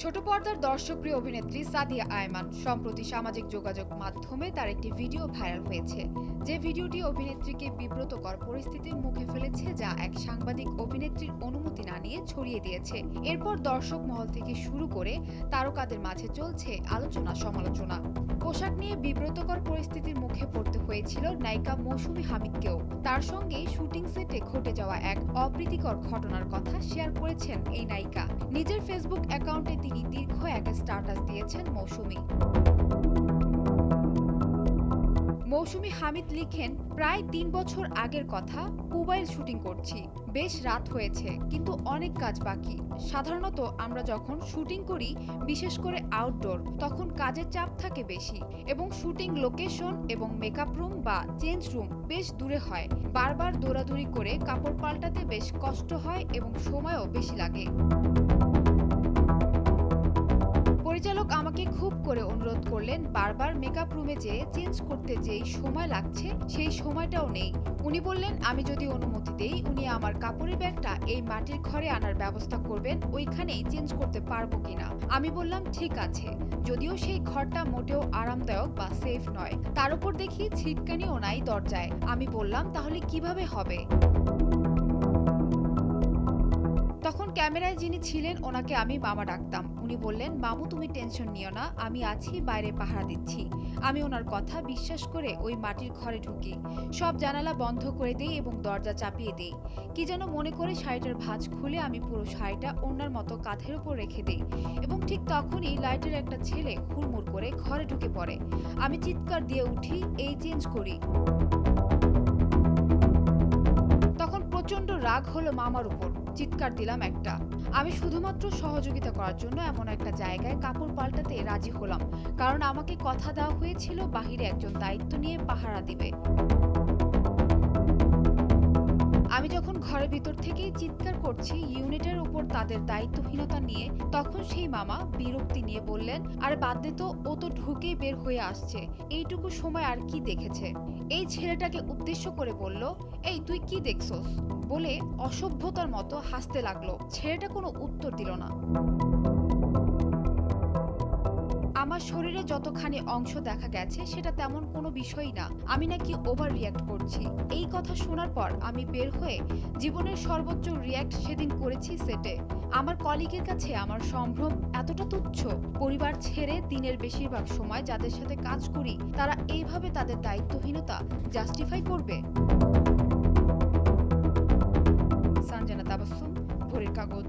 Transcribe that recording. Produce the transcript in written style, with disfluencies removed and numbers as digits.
ছোট পর্দার দর্শকপ্রিয় অভিনেত্রী সাদিয়া আয়মান সম্প্রতি সামাজিক যোগাযোগ মাধ্যমে তার একটি ভিডিও ভাইরাল হয়েছে, যে ভিডিওটি অভিনেত্রীকে বিব্রতকর পরিস্থিতির মুখে ফেলেছে, যা এক সাংবাদিক অভিনেত্রীর অনুমতি না নিয়ে ছড়িয়ে দিয়েছে। এরপর দর্শক মহল থেকে শুরু করে তারকাদের মাঝে চলছে আলোচনা সমালোচনা। পোশাক নিয়ে বিব্রতকর পরিস্থিতির মুখে পড়তে হয়েছিল নায়িকা মৌসুমী হামিদকেও। তার সঙ্গে শুটিং সেটে ঘটে যাওয়া এক অপ্রীতিকর ঘটনার কথা শেয়ার করেছেন এই নায়িকা। নিজের ফেসবুক অ্যাকাউন্টে তিনি দীর্ঘ এক স্ট্যাটাস দিয়েছেন মৌসুমী হামিদ লিখেন, প্রায় ৩ বছর আগের কথা, মোবাইল শুটিং করছি। বেশ রাত হয়েছে, কিন্তু অনেক কাজ বাকি। সাধারণত আমরা যখন শুটিং করি, বিশেষ করে আউটডোর, তখন কাজের চাপ থাকে বেশি এবং শুটিং লোকেশন এবং মেকআপ রুম বা চেঞ্জ রুম বেশ দূরে হয়। বারবার দৌড়াদৌড়ি করে কাপড় পাল্টাতে বেশ কষ্ট হয় এবং সময়ও বেশি লাগে। পরিচালক আমাকে খুব করে অনুরোধ করলেন, বারবার মেকআপ রুমে যেয়ে চেঞ্জ করতে যেই সময় লাগছে সেই সময়টাও নেই। উনি বললেন আমি যদি অনুমতি দেই, উনি আমার কাপড়ের ব্যাগটা এই মাটির ঘরে আনার ব্যবস্থা করবেন, ওইখানেই চেঞ্জ করতে পারবো কিনা। আমি বললাম ঠিক আছে, যদিও সেই ঘরটা মোটেও আরামদায়ক বা সেফ নয়। তার উপর দেখি ছিটকানিও নাই দরজায়। আমি বললাম তাহলে কিভাবে হবে? তখন ক্যামেরায় যিনি ছিলেন ওনাকে আমি মামা ডাকতাম। উনি বললেন, মামু তুমি টেনশন নিও না, আমি আছি, বাইরে পাহারা দিচ্ছি। আমি ওনার কথা বিশ্বাস করে ওই মাটির ঘরে ঢুকি। সব জানালা বন্ধ করে দিই এবং দরজা চাপিয়ে দিই। কি যেন মনে করে শাড়িটার ভাঁজ খুলে আমি পুরো শাড়িটা ওনার মতো কাঁধের উপর রেখে দিই এবং ঠিক তখনই লাইটের একটা ছেলে হুড়মুড় করে ঘরে ঢুকে পড়ে। আমি চিৎকার দিয়ে উঠি, এই চেঞ্জ করি। তখন প্রচন্ড রাগ হলো মামার উপর। চিৎকার দিলাম একটা। আমি শুধুমাত্র সহযোগিতা করার জন্য এমন একটা জায়গায় কাপড় পাল্টাতে রাজি হলাম, কারণ আমাকে কথা দেওয়া হয়েছিল বাহিরে একজন দায়িত্ব নিয়ে পাহারা দিবে। আমি যখন ঘরের ভিতর থেকেই চিৎকার করছি ইউনিটের উপর তাদের দায়িত্বহীনতা নিয়ে, তখন সেই মামা বিরক্তি নিয়ে বললেন, আরে বাদ দে তো, ও তো ঢুকেই বের হয়ে আসছে, এইটুকু সময় আর কি দেখেছে। এই ছেলেটাকে উদ্দেশ্য করে বলল, এই তুই কি দেখছস বলে অসভ্যতার মতো হাসতে লাগলো। ছেলেটা কোনো উত্তর দিল না। আমার শরীরে যতখানি অংশ দেখা গেছে সেটা তেমন কোনো বিষয়ই না, আমি নাকি ওভার রিয়্যাক্ট করছি। এই কথা শোনার পর আমি বের হয়ে জীবনের সর্বোচ্চ রিয়্যাক্ট সেদিন করেছি সেটে। আমার কলিগের কাছে আমার সম্ভ্রম এতটা তুচ্ছ। পরিবার ছেড়ে দিনের বেশিরভাগ সময় যাদের সাথে কাজ করি, তারা এইভাবে তাদের দায়িত্বহীনতা জাস্টিফাই করবে? সানজানা তাবাসসুম, ভোরের কাগজ।